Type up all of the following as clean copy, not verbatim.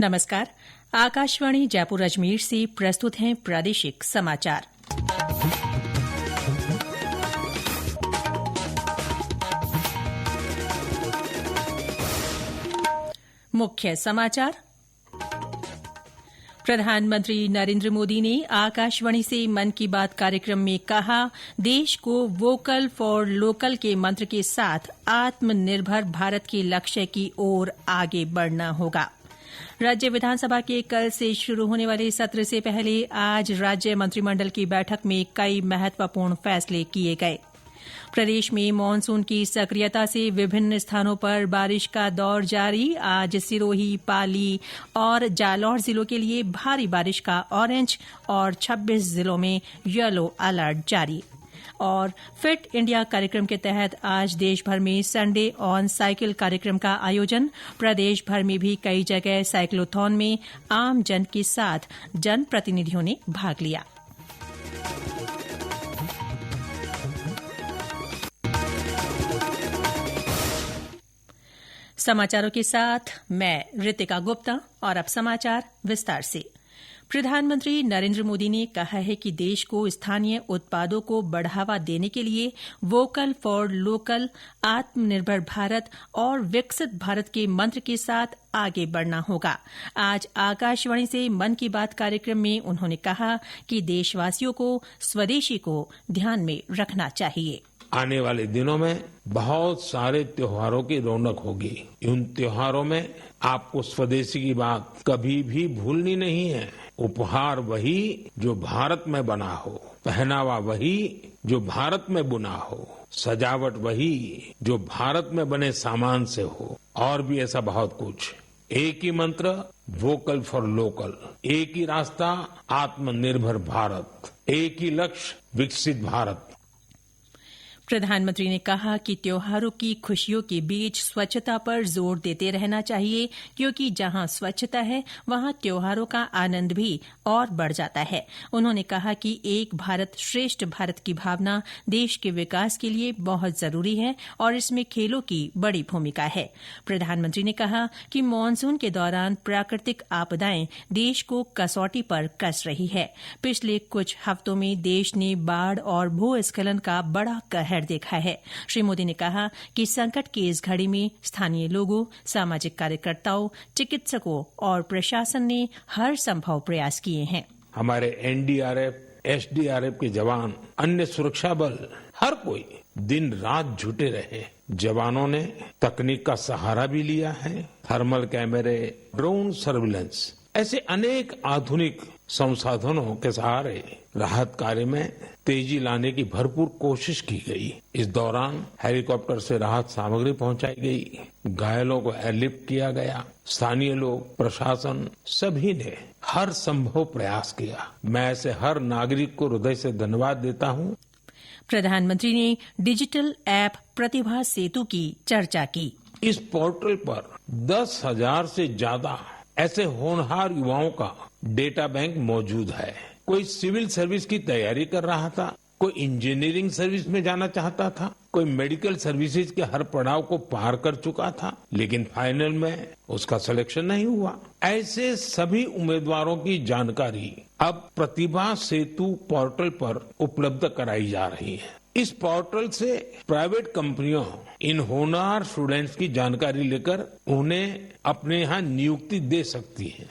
नमस्कार। आकाशवाणी जयपुर अजमेर से प्रस्तुत हैं प्रादेशिक समाचार। मुख्य समाचार। प्रधानमंत्री नरेंद्र मोदी ने आकाशवाणी से मन की बात कार्यक्रम में कहा, देश को वोकल फॉर लोकल के मंत्र के साथ आत्मनिर्भर भारत के लक्ष्य की ओर आगे बढ़ना होगा। राज्य विधानसभा के कल से शुरू होने वाले सत्र से पहले आज राज्य मंत्रिमंडल की बैठक में कई महत्वपूर्ण फैसले किए गए। प्रदेश में मानसून की सक्रियता से विभिन्न स्थानों पर बारिश का दौर जारी। आज सिरोही, पाली और जालौर जिलों के लिए भारी बारिश का ऑरेंज और 26 जिलों में येलो अलर्ट जारी। और फिट इंडिया कार्यक्रम के तहत आज देश भर में संडे ऑन साइकिल कार्यक्रम का आयोजन। प्रदेश भर में भी कई जगह साइक्लोथॉन में आम जन के साथ जनप्रतिनिधियों ने भाग लिया। समाचारों के साथ मैं रितिका गुप्ता और अब समाचार विस्तार से। प्रधानमंत्री नरेंद्र मोदी ने कहा है कि देश को स्थानीय उत्पादों को बढ़ावा देने के लिए वोकल फॉर लोकल, आत्मनिर्भर भारत और विकसित भारत के मंत्र के साथ आगे बढ़ना होगा। आज आकाशवाणी से मन की बात कार्यक्रम में उन्होंने कहा कि देशवासियों को स्वदेशी को ध्यान में रखना चाहिए। आने वाले दिनों में बहुत सारे त्योहारों की रौनक होगी। उन त्योहारों में आपको स्वदेशी की बात कभी भी भूलनी नहीं है। उपहार वही जो भारत में बना हो, पहनावा वही जो भारत में बुना हो, सजावट वही जो भारत में बने सामान से हो, और भी ऐसा बहुत कुछ। एक ही मंत्र वोकल फॉर लोकल, एक ही रास्ता आत्मनिर्भर भारत, एक ही लक्ष्य विकसित भारत। प्रधानमंत्री ने कहा कि त्योहारों की खुशियों के बीच स्वच्छता पर जोर देते रहना चाहिए, क्योंकि जहां स्वच्छता है वहां त्योहारों का आनंद भी और बढ़ जाता है। उन्होंने कहा कि एक भारत श्रेष्ठ भारत की भावना देश के विकास के लिए बहुत जरूरी है और इसमें खेलों की बड़ी भूमिका है। प्रधानमंत्री ने कहा कि मानसून के दौरान प्राकृतिक आपदाएं देश को कसौटी पर कस रही है। पिछले कुछ हफ्तों में देश ने बाढ़ और भूस्खलन का बड़ा कहर देखा है। श्री मोदी ने कहा कि संकट की इस घड़ी में स्थानीय लोगों, सामाजिक कार्यकर्ताओं, चिकित्सकों और प्रशासन ने हर संभव प्रयास किए हैं। हमारे एनडीआरएफ, एसडीआरएफ के जवान, अन्य सुरक्षा बल, हर कोई दिन रात जुटे रहे। जवानों ने तकनीक का सहारा भी लिया है। थर्मल कैमरे, ड्रोन सर्विलेंस, ऐसे अनेक आधुनिक संसाधनों के सहारे राहत कार्य में तेजी लाने की भरपूर कोशिश की गई। इस दौरान हेलीकॉप्टर से राहत सामग्री पहुंचाई गई, घायलों को एयरलिफ्ट किया गया। स्थानीय लोग, प्रशासन, सभी ने हर संभव प्रयास किया। मैं ऐसे हर नागरिक को हृदय से धन्यवाद देता हूं। प्रधानमंत्री ने डिजिटल ऐप प्रतिभा सेतु की चर्चा की। इस पोर्टल पर 10,000 से ज्यादा ऐसे होनहार युवाओं का डेटा बैंक मौजूद है। कोई सिविल सर्विस की तैयारी कर रहा था, कोई इंजीनियरिंग सर्विस में जाना चाहता था, कोई मेडिकल सर्विसेज के हर पड़ाव को पार कर चुका था, लेकिन फाइनल में उसका सिलेक्शन नहीं हुआ। ऐसे सभी उम्मीदवारों की जानकारी अब प्रतिभा सेतु पोर्टल पर उपलब्ध कराई जा रही है। इस पोर्टल से प्राइवेट कंपनियां इन होनहार स्टूडेंट्स की जानकारी लेकर उन्हें अपने यहां नियुक्ति दे सकती हैं।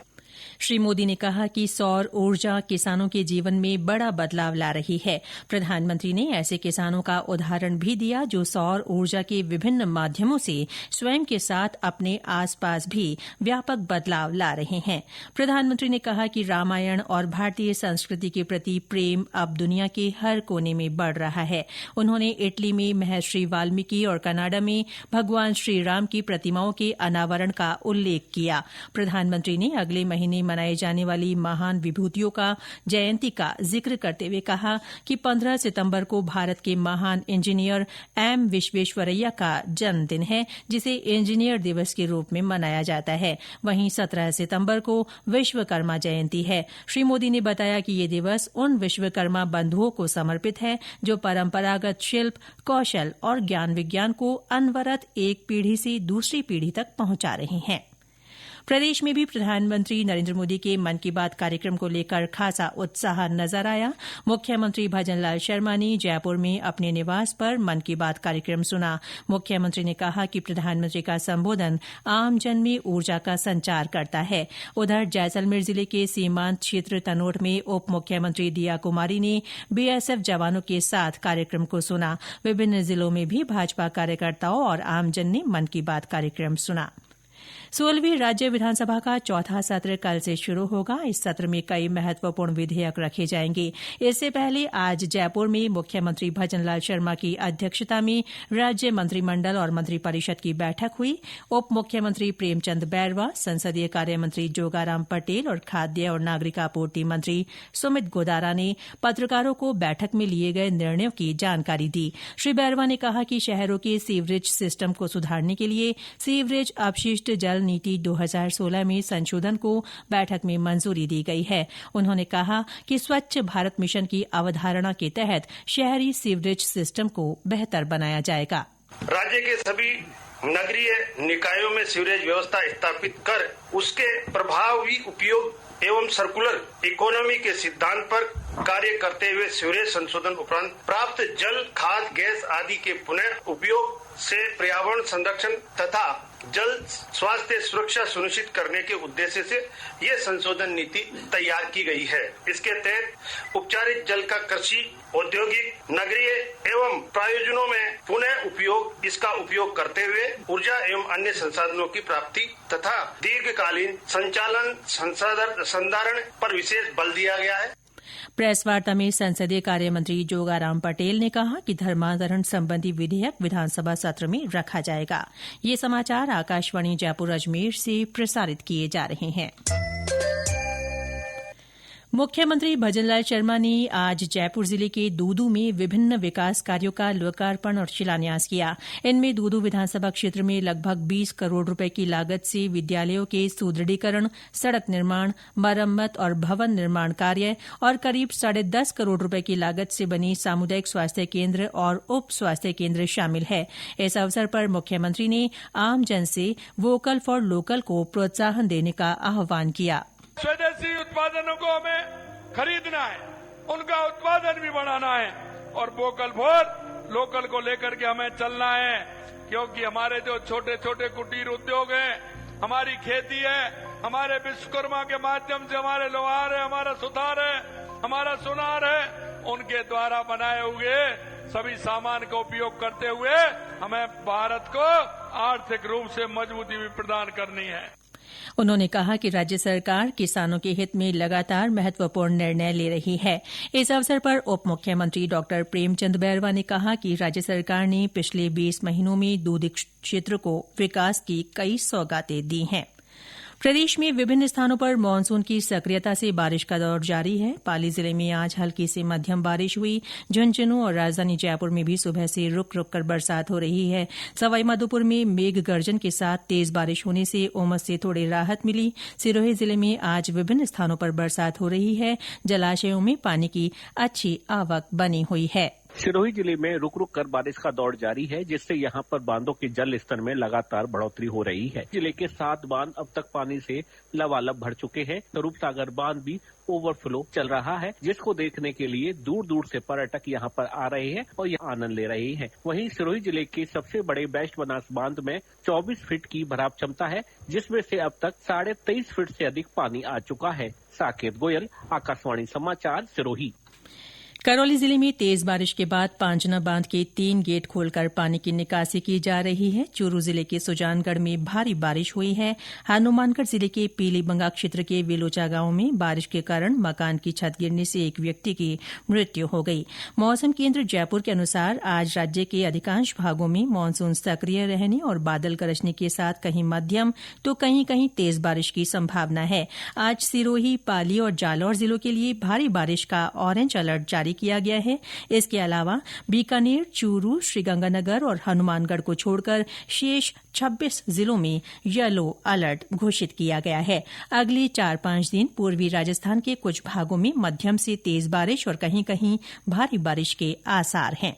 श्री मोदी ने कहा कि सौर ऊर्जा किसानों के जीवन में बड़ा बदलाव ला रही है। प्रधानमंत्री ने ऐसे किसानों का उदाहरण भी दिया जो सौर ऊर्जा के विभिन्न माध्यमों से स्वयं के साथ अपने आसपास भी व्यापक बदलाव ला रहे हैं। प्रधानमंत्री ने कहा कि रामायण और भारतीय संस्कृति के प्रति प्रेम अब दुनिया के हर कोने में बढ़ रहा है। उन्होंने इटली में महर्षि वाल्मीकि और कनाडा में भगवान श्री राम की प्रतिमाओं के अनावरण का उल्लेख किया। प्रधानमंत्री ने अगले महीने मनाई जाने वाली महान विभूतियों का जयंती का जिक्र करते हुए कहा कि 15 सितंबर को भारत के महान इंजीनियर एम विश्वेश्वरैया का जन्मदिन है, जिसे इंजीनियर दिवस के रूप में मनाया जाता है। वहीं 17 सितंबर को विश्वकर्मा जयंती है। श्री मोदी ने बताया कि ये दिवस उन विश्वकर्मा बंधुओं को समर्पित है जो परंपरागत शिल्प, कौशल और ज्ञान विज्ञान को अनवरत एक पीढ़ी से दूसरी पीढ़ी तक पहुंचा रहे हैं। प्रदेश में भी प्रधानमंत्री नरेंद्र मोदी के मन की बात कार्यक्रम को लेकर खासा उत्साह नजर आया। मुख्यमंत्री भजनलाल शर्मा ने जयपुर में अपने निवास पर मन की बात कार्यक्रम सुना। मुख्यमंत्री ने कहा कि प्रधानमंत्री का संबोधन आमजन में ऊर्जा का संचार करता है। उधर जैसलमेर जिले के सीमांत क्षेत्र तनोट में उप मुख्यमंत्री दिया कुमारी ने बीएसएफ जवानों के साथ कार्यक्रम को सुना। विभिन्न जिलों में भी भाजपा कार्यकर्ताओं और आमजन ने मन की बात कार्यक्रम सुना। 16वीं राज्य विधानसभा का चौथा सत्र कल से शुरू होगा। इस सत्र में कई महत्वपूर्ण विधेयक रखे जाएंगे। इससे पहले आज जयपुर में मुख्यमंत्री भजनलाल शर्मा की अध्यक्षता में राज्य मंत्रिमंडल और मंत्रिपरिषद की बैठक हुई। उप मुख्यमंत्री प्रेमचंद बैरवा, संसदीय कार्य मंत्री जोगाराम पटेल और खाद्य और नागरिक आपूर्ति मंत्री सुमित गोदारा ने पत्रकारों को बैठक में लिए गए निर्णयों की जानकारी दी। श्री बैरवा ने कहा कि शहरों के सीवरेज सिस्टम को सुधारने के लिए सीवरेज अपशिष्ट जल नीति 2016 में संशोधन को बैठक में मंजूरी दी गई है। उन्होंने कहा कि स्वच्छ भारत मिशन की अवधारणा के तहत शहरी सीवरेज सिस्टम को बेहतर बनाया जाएगा। राज्य के सभी नगरीय निकायों में सीवरेज व्यवस्था स्थापित कर उसके प्रभावी उपयोग एवं सर्कुलर इकोनॉमी के सिद्धांत पर कार्य करते हुए सीवरेज संशोधन उपरांत प्राप्त जल, खाद, गैस आदि के पुनः उपयोग से पर्यावरण संरक्षण तथा जल स्वास्थ्य सुरक्षा सुनिश्चित करने के उद्देश्य से ये संशोधन नीति तैयार की गई है। इसके तहत उपचारित जल का कृषि, औद्योगिक, नगरीय एवं प्रयोजनों में पुनः उपयोग, इसका उपयोग करते हुए ऊर्जा एवं अन्य संसाधनों की प्राप्ति तथा दीर्घकालीन संचालन संधारण पर विशेष बल दिया गया है। प्रेस वार्ता में संसदीय कार्य मंत्री जोगाराम पटेल ने कहा कि धर्मांतरण संबंधी विधेयक विधानसभा सत्र में रखा जाएगा। ये समाचार आकाशवाणी जयपुर अजमेर से प्रसारित किए जा रहे हैं। मुख्यमंत्री भजनलाल शर्मा ने आज जयपुर जिले के दूदू में विभिन्न विकास कार्यों का लोकार्पण और शिलान्यास किया। इनमें दूदू विधानसभा क्षेत्र में लगभग 20 करोड़ रुपए की लागत से विद्यालयों के सुदृढ़ीकरण, सड़क निर्माण, मरम्मत और भवन निर्माण कार्य और करीब 10.5 करोड़ रुपए की लागत से बनी सामुदायिक स्वास्थ्य केन्द्र और उप स्वास्थ्य केन्द्र शामिल है। इस अवसर पर मुख्यमंत्री ने आमजन से वोकल फॉर लोकल को प्रोत्साहन देने का आह्वान किया। स्वदेशी उत्पादनों को हमें खरीदना है, उनका उत्पादन भी बढ़ाना है और वोकल फॉर लोकल को लेकर के हमें चलना है, क्योंकि हमारे जो छोटे छोटे कुटीर उद्योग हैं, हमारी खेती है, हमारे विश्वकर्मा के माध्यम से हमारे लोहार है, हमारा सुथार है, हमारा सुनार है, उनके द्वारा बनाए हुए सभी सामान का उपयोग करते हुए हमें भारत को आर्थिक रूप से मजबूती भी प्रदान करनी है। उन्होंने कहा कि राज्य सरकार किसानों के हित में लगातार महत्वपूर्ण निर्णय ले रही है। इस अवसर पर उप मुख्यमंत्री डॉ प्रेमचंद बैरवा ने कहा कि राज्य सरकार ने पिछले 20 महीनों में दूध क्षेत्र को विकास की कई सौगातें दी हैं। प्रदेश में विभिन्न स्थानों पर मानसून की सक्रियता से बारिश का दौर जारी है। पाली जिले में आज हल्की से मध्यम बारिश हुई। झुंझुनूं और राजधानी जयपुर में भी सुबह से रुक रुक कर बरसात हो रही है। सवाईमाधोपुर में मेघ गर्जन के साथ तेज बारिश होने से उमस से थोड़ी राहत मिली। सिरोही जिले में आज विभिन्न स्थानों पर बरसात हो रही है। जलाशयों में पानी की अच्छी आवक बनी हुई है। सिरोही जिले में रुक रुक कर बारिश का दौर जारी है, जिससे यहां पर बांधों के जल स्तर में लगातार बढ़ोतरी हो रही है। जिले के 7 बांध अब तक पानी से लबालब भर चुके हैं। स्वरूप सागर बांध भी ओवरफ्लो चल रहा है, जिसको देखने के लिए दूर दूर से पर्यटक यहां पर आ रहे हैं और यहां आनंद ले रहे हैं। वहीं सिरोही जिले के सबसे बड़े बेस्ट बनास बांध में 24 फीट की भराव क्षमता है, जिसमें से अब तक 23.5 फीट से अधिक पानी आ चुका है। साकेत गोयल, आकाशवाणी समाचार, सिरोही। करौली जिले में तेज बारिश के बाद पांजना बांध के 3 गेट खोलकर पानी की निकासी की जा रही है। चूरू जिले के सुजानगढ़ में भारी बारिश हुई है। हनुमानगढ़ जिले के पीलीबंगा क्षेत्र के वेलोचा गांव में बारिश के कारण मकान की छत गिरने से एक व्यक्ति की मृत्यु हो गई। मौसम केन्द्र जयपुर के अनुसार आज राज्य के अधिकांश भागों में मानसून सक्रिय रहने और बादल गरजने के साथ कहीं मध्यम तो कहीं कहीं तेज बारिश की संभावना है। आज सिरोही, पाली और जालौर जिलों के लिए भारी बारिश का ऑरेंज अलर्ट जारी किया गया है। इसके अलावा बीकानेर, चूरू, श्रीगंगानगर और हनुमानगढ़ को छोड़कर शेष 26 जिलों में येलो अलर्ट घोषित किया गया है। अगले 4-5 दिन पूर्वी राजस्थान के कुछ भागों में मध्यम से तेज बारिश और कहीं कहीं भारी बारिश के आसार हैं।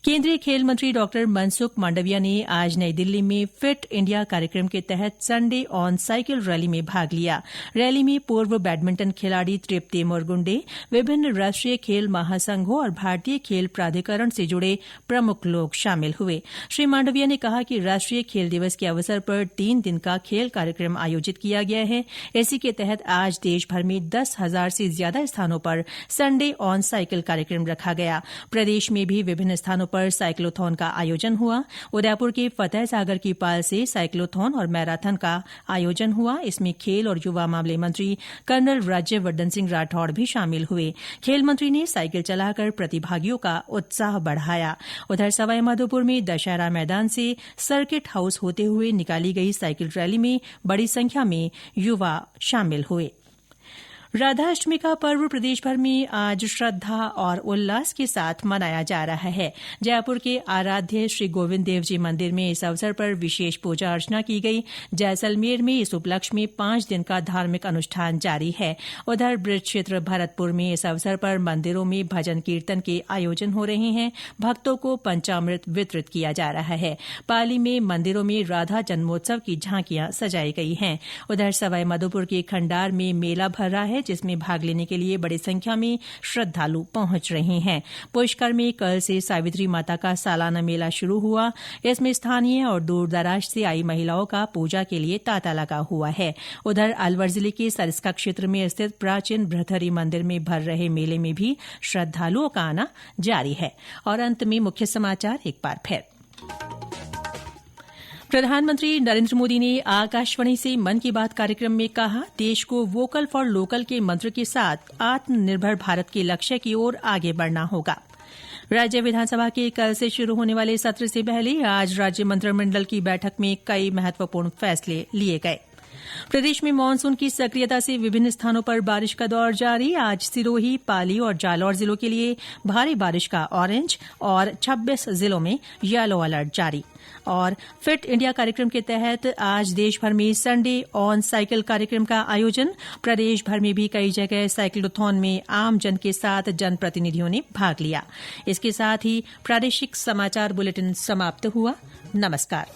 केंद्रीय खेल मंत्री डॉक्टर मनसुख मांडविया ने आज नई दिल्ली में फिट इंडिया कार्यक्रम के तहत संडे ऑन साइकिल रैली में भाग लिया। रैली में पूर्व बैडमिंटन खिलाड़ी तृप्ति मुरगुंडे, विभिन्न राष्ट्रीय खेल महासंघों और भारतीय खेल प्राधिकरण से जुड़े प्रमुख लोग शामिल हुए। श्री मांडविया ने कहा कि राष्ट्रीय खेल दिवस के अवसर पर 3 दिन का खेल कार्यक्रम आयोजित किया गया है। इसी के तहत आज देशभर में 10,000 से ज्यादा स्थानों पर संडे ऑन साइकिल कार्यक्रम रखा गया। प्रदेश में भी विभिन्न स्थानों पर साइक्लोथॉन का आयोजन हुआ। उदयपुर के फतेह सागर की पाल से साइक्लोथॉन और मैराथन का आयोजन हुआ। इसमें खेल और युवा मामले मंत्री कर्नल राज्यवर्धन सिंह राठौड़ भी शामिल हुए। खेल मंत्री ने साइकिल चलाकर प्रतिभागियों का उत्साह बढ़ाया। उधर सवाईमाधोपुर में दशहरा मैदान से सर्किट हाउस होते हुए निकाली गई साइकिल रैली में बड़ी संख्या में युवा शामिल हुए। राधाष्टमी का पर्व प्रदेशभर में आज श्रद्धा और उल्लास के साथ मनाया जा रहा है। जयपुर के आराध्य श्री गोविंद देव जी मंदिर में इस अवसर पर विशेष पूजा अर्चना की गई। जैसलमेर में इस उपलक्ष्य में 5 दिन का धार्मिक अनुष्ठान जारी है। उधर ब्रज क्षेत्र भरतपुर में इस अवसर पर मंदिरों में भजन कीर्तन के आयोजन हो रहे हैं। भक्तों को पंचामृत वितरित किया जा रहा है। पाली में मंदिरों में राधा जन्मोत्सव की झांकियां सजाई गई हैं। उधर सवाईमाधोपुर के खंडार में मेला भर रहा है, जिसमें भाग लेने के लिए बड़ी संख्या में श्रद्धालु पहुंच रहे हैं। पुष्कर में कल से सावित्री माता का सालाना मेला शुरू हुआ। इसमें स्थानीय और दूरदराज से आई महिलाओं का पूजा के लिए तांता लगा हुआ है। उधर अलवर जिले के सरिस्का क्षेत्र में स्थित प्राचीन भृतहरि मंदिर में भर रहे मेले में भी श्रद्धालुओं का आना जारी है। और अंत में मुख्य समाचार एक बार फिर। प्रधानमंत्री नरेंद्र मोदी ने आकाशवाणी से मन की बात कार्यक्रम में कहा, देश को वोकल फॉर लोकल के मंत्र के साथ आत्मनिर्भर भारत के लक्ष्य की ओर आगे बढ़ना होगा। राज्य विधानसभा के कल से शुरू होने वाले सत्र से पहले आज राज्य मंत्रिमंडल की बैठक में कई महत्वपूर्ण फैसले लिए गए। प्रदेश में मानसून की सक्रियता से विभिन्न स्थानों पर बारिश का दौर जारी। आज सिरोही, पाली और जालौर जिलों के लिए भारी बारिश का ऑरेंज और 26 जिलों में येलो अलर्ट जारी। और फिट इंडिया कार्यक्रम के तहत आज देशभर में संडे ऑन साइकिल कार्यक्रम का आयोजन। प्रदेश भर में भी कई जगह साइक्लोथॉन में आमजन के साथ जनप्रतिनिधियों ने भाग लिया। इसके साथ ही प्रादेशिक समाचार बुलेटिन समाप्त हुआ। नमस्कार।